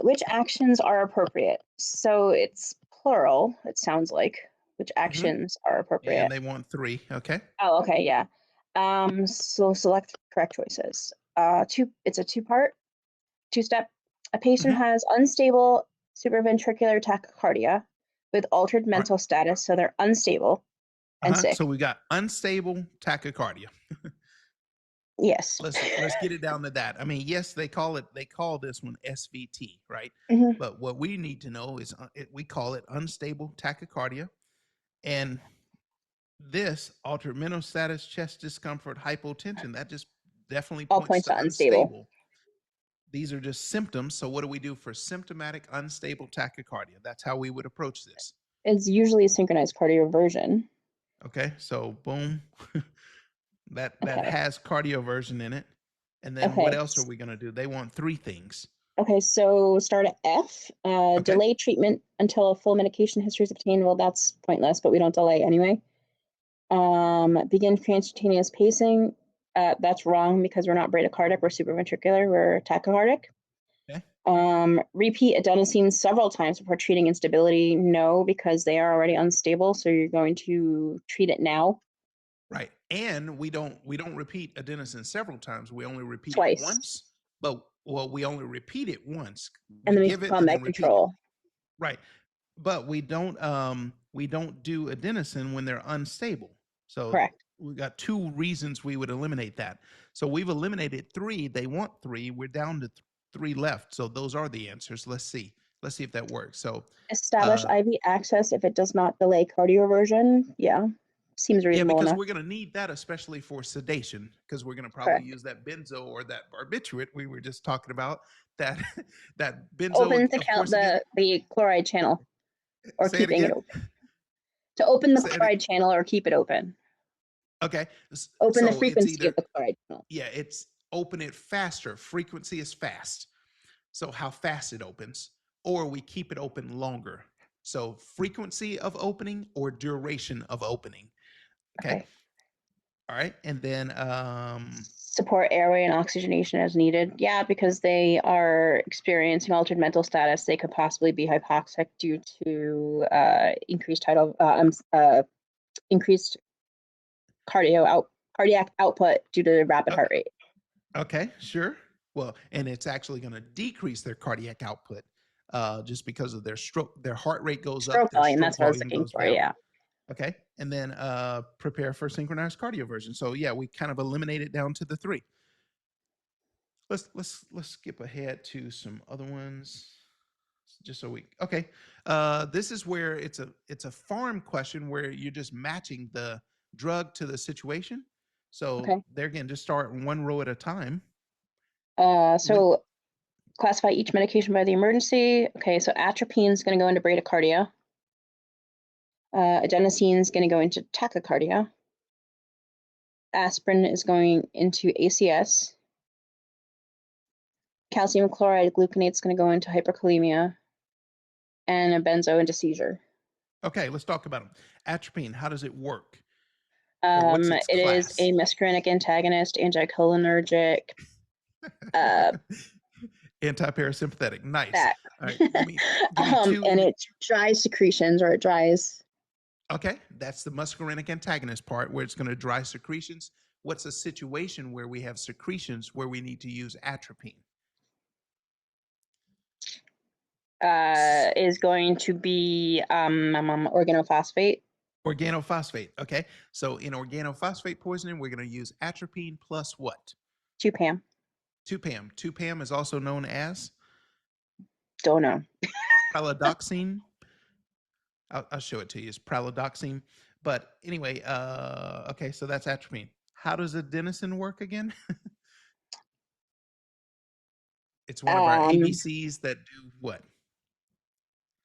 Which actions are appropriate? So it's plural, it sounds like. Which Hmm. actions are appropriate? And they want 3. Okay. Oh, okay, yeah. So select correct choices. It's a two-part, two-step. A patient Hmm. has unstable supraventricular tachycardia with altered All right. mental status, so they're unstable and So sick. we got unstable tachycardia. Yes. Let's get it down to that. I mean, yes, they call this one SVT, right? Hmm. But what we need to know is we call it unstable tachycardia, and this altered mental status, chest discomfort, hypotension, that just definitely All points points to to unstable. unstable. These are just symptoms. So what do we do for symptomatic unstable tachycardia? That's how we would approach this. It's usually synchronized cardioversion. Okay, so boom, that Okay. has cardioversion in it. And then what Okay. else are we going to do? They want 3 things. Okay, so start at F. Okay. Delay treatment until a full medication history is obtained. Well, that's pointless, but we don't delay anyway. Begin transcutaneous pacing. That's wrong because we're not bradycardic, we're supraventricular, we're tachycardic. Okay. Repeat adenosine several times before treating instability. No, because they are already unstable, so you're going to treat it now. Right. And we don't repeat adenosine several times. We only repeat it Twice. once. But well, we only repeat it once. And We then we give keep it on and med then repeat it. control. Right. But we don't do adenosine when they're unstable. So Correct. we got 2 reasons we would eliminate that. So we've eliminated 3. They want 3. We're down to 3 left. So those are the answers. Let's see. Let's see if that works. So Establish uh IV access if it does not delay cardioversion. Yeah, seems yeah, reasonable because enough. we're going to need that, especially for sedation, because we're going to probably Correct. use that benzo or that barbiturate we were just talking about. That that benzo, Open to of count course, again. the chloride channel or Say it keeping it again. open. To open the Say it. chloride channel or keep it open. Okay. Open the So it's frequency either, of the chloride channel. yeah, it's open it faster. Frequency is fast. So how fast it opens, or we keep it open longer. So frequency of opening or duration of opening. Okay. Okay. All right. And then Support airway and oxygenation as needed. Yeah, because they are experiencing altered mental status. They could possibly be hypoxic due to increased cardiac output due to rapid heart rate. okay, sure. Well, and it's actually going to decrease their cardiac output just because of their heart rate goes up, Stroke their volume. That's stroke what I was volume looking goes for. down. Yeah. Okay. And then prepare for synchronized cardioversion. So yeah, we kind of eliminate it down to the 3. Let's skip ahead to some other ones. Just so we okay. This is where it's a farm question where you're just matching the drug to the situation. So Okay. there again, just start 1 row at a time. When So classify each medication by the emergency. Okay. So atropine is going to go into bradycardia. Adenosine is going to go into tachycardia. Aspirin is going into ACS. Calcium chloride gluconate is going to go into hyperkalemia. And a benzo into seizure. Okay, let's talk about them. Atropine, how does it work? Or what's its It is class? a muscarinic antagonist, anticholinergic. Uh, Antiparasympathetic. Nice. that. All right. Give me 2 And it dries secretions, or it dries. Okay, that's the muscarinic antagonist part where it's going to dry secretions. What's a situation where we have secretions where we need to use atropine? Is going to be organophosphate. Organophosphate. Okay, so in organophosphate poisoning, we're going to use atropine plus what? 2-PAM. 2-PAM. 2-PAM is also known as Don't know. pralidoxine. I'll show it to you. It's pralidoxine. But anyway, okay, so that's atropine. How does adenosine work again? It's one of our Um, ABCs that do what?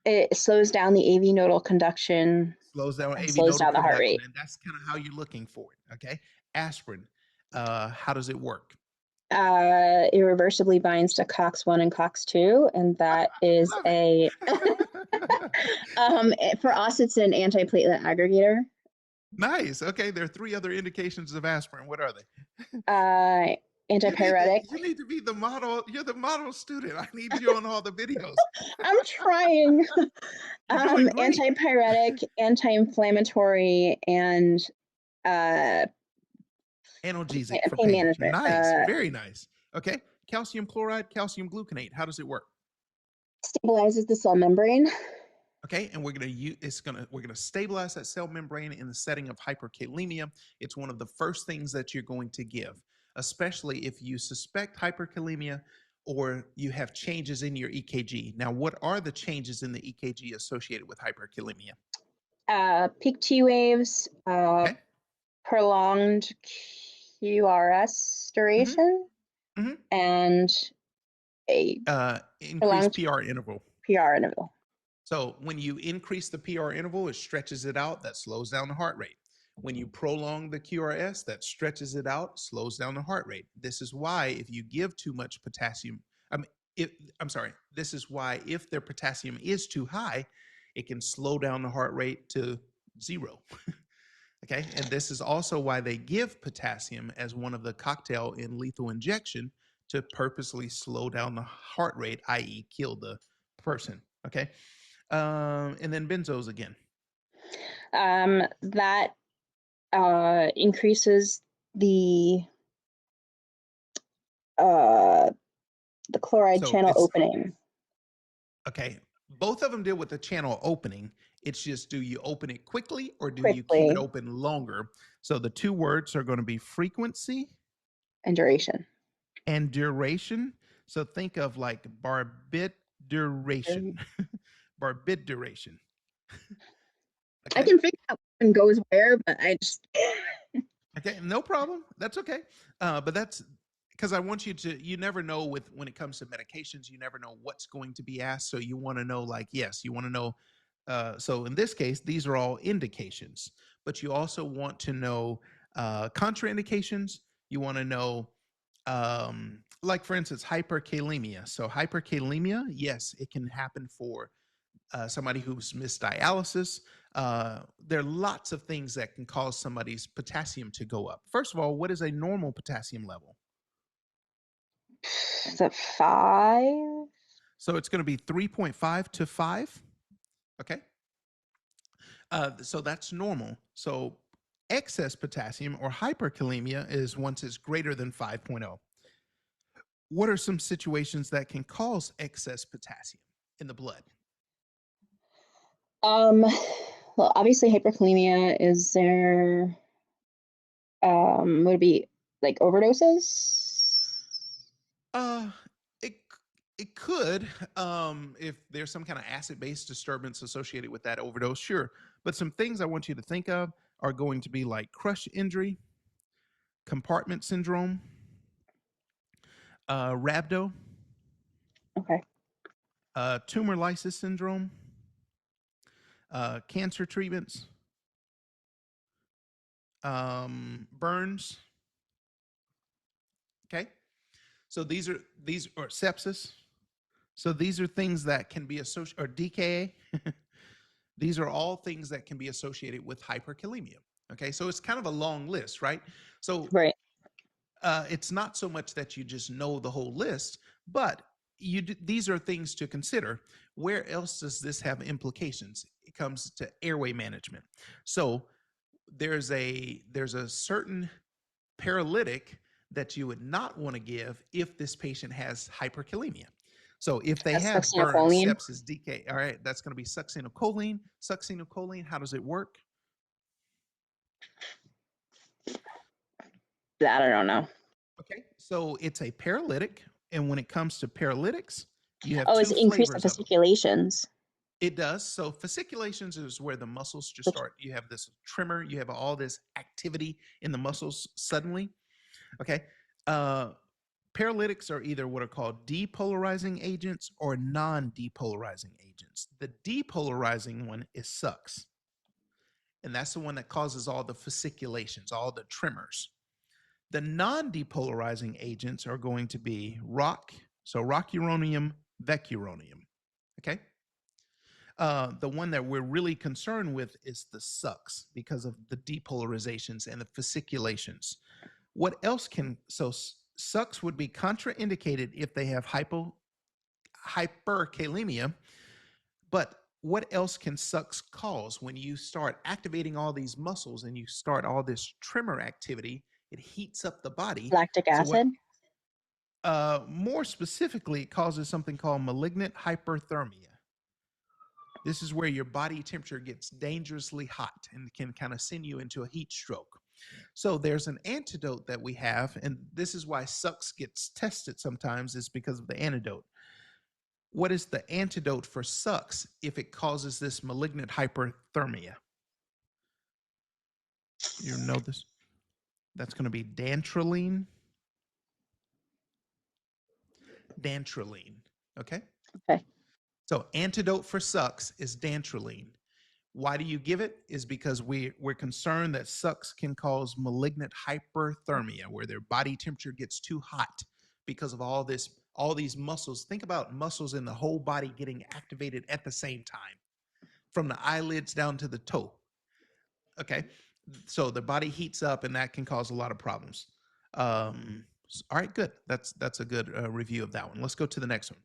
it slows down the AV nodal conduction Slows down and AV slows nodal down the heart conduction, rate. and that's kind of how you're looking for it. Okay, aspirin. How does it work? Irreversibly binds to COX-1 and COX-2, and that is Love a it. for us, it's an antiplatelet aggregator. Nice. Okay, there are 3 other indications of aspirin. What are they? Antipyretic. You need to be the model. You're the model student. I need you on all the videos. I'm trying. You're doing great. Antipyretic, anti-inflammatory, and Analgesic for pain pain. management. Nice. Very nice. Okay. Calcium chloride, calcium gluconate. How does it work? Stabilizes the cell membrane. Okay, and we're gonna stabilize that cell membrane in the setting of hyperkalemia. It's one of the first things that you're going to give, especially if you suspect hyperkalemia or you have changes in your EKG. Now, what are the changes in the EKG associated with hyperkalemia? Peak T waves, Okay. prolonged QRS duration, and a Increased PR interval. PR interval. So when you increase the PR interval, it stretches it out. That slows down the heart rate. When you prolong the QRS, that stretches it out, slows down the heart rate. This is why if you give too much potassium, this is why if their potassium is too high, it can slow down the heart rate to 0. Okay, and this is also why they give potassium as one of the cocktail in lethal injection to purposely slow down the heart rate, i.e., kill the person. Okay. And then benzos again. That increases the chloride channel opening. Okay. Both of them deal with the channel opening. It's just, do you open it quickly or do you Quickly. keep it open longer? So the two words are going to be frequency and duration. And duration. So think of like barbituration. Barbituration. Okay. I can figure out when goes where, but I just. Okay, no problem. That's okay. But that's because I want you to, you never know when it comes to medications, you never know what's going to be asked. So you want to know, like, yes, you want to know. So in this case, these are all indications, but you also want to know contraindications. You want to know, like, for instance, hyperkalemia. So hyperkalemia, yes, it can happen for somebody who's missed dialysis. There are lots of things that can cause somebody's potassium to go up. First of all, what is a normal potassium level? Is it 5? So it's going to be 3.5 to 5. Okay. So that's normal. So excess potassium or hyperkalemia is once it's greater than 5.0. What are some situations that can cause excess potassium in the blood? Well, obviously hyperkalemia. Is there would it be like overdoses? It it could, if there's some kind of acid-base disturbance associated with that overdose, sure. But some things I want you to think of are going to be like crush injury, compartment syndrome, rhabdo, Okay. tumor lysis syndrome, cancer treatments, burns. Okay, so these are sepsis. So these are things that can be associated, or DKA. These are all things that can be associated with hyperkalemia. Okay, so it's kind of a long list, right? So right. It's not so much that you just know the whole list, but these are things to consider. Where else does this have implications? It comes to airway management. So there's a certain paralytic that you would not want to give if this patient has hyperkalemia. So if they have burn, sepsis, DK, all right, that's going to be succinylcholine. Succinylcholine, how does it work? That I don't know. Okay, so it's a paralytic, and when it comes to paralytics, you have it's increased the fasciculations. It does. So fasciculations is where the muscles just start. You have this tremor. You have all this activity in the muscles suddenly. Okay. Paralytics are either what are called depolarizing agents or non-depolarizing agents. The depolarizing one is SUX, and that's the one that causes all the fasciculations, all the tremors. The non-depolarizing agents are going to be ROC, so rocuronium, vecuronium. Okay. The one that we're really concerned with is the SUX because of the depolarizations and the fasciculations. What else can, so Sucks would be contraindicated if they have hyperkalemia. But what else can sucks cause? When you start activating all these muscles and you start all this tremor activity, it heats up the body. Lactic So what? acid. More specifically, it causes something called malignant hyperthermia. This is where your body temperature gets dangerously hot and can kind of send you into a heat stroke. So there's an antidote that we have, and this is why sucks gets tested sometimes, is because of the antidote. What is the antidote for sucks if it causes this malignant hyperthermia? You know this? That's going to be dantrolene. Dantrolene. Okay? Okay. So antidote for sucks is dantrolene. Why do you give it? Is because we're concerned that sucks can cause malignant hyperthermia, where their body temperature gets too hot because of all these muscles. Think about muscles in the whole body getting activated at the same time, from the eyelids down to the toe. Okay, so the body heats up, and that can cause a lot of problems. All right, good. That's a good review of that one. Let's go to the next one.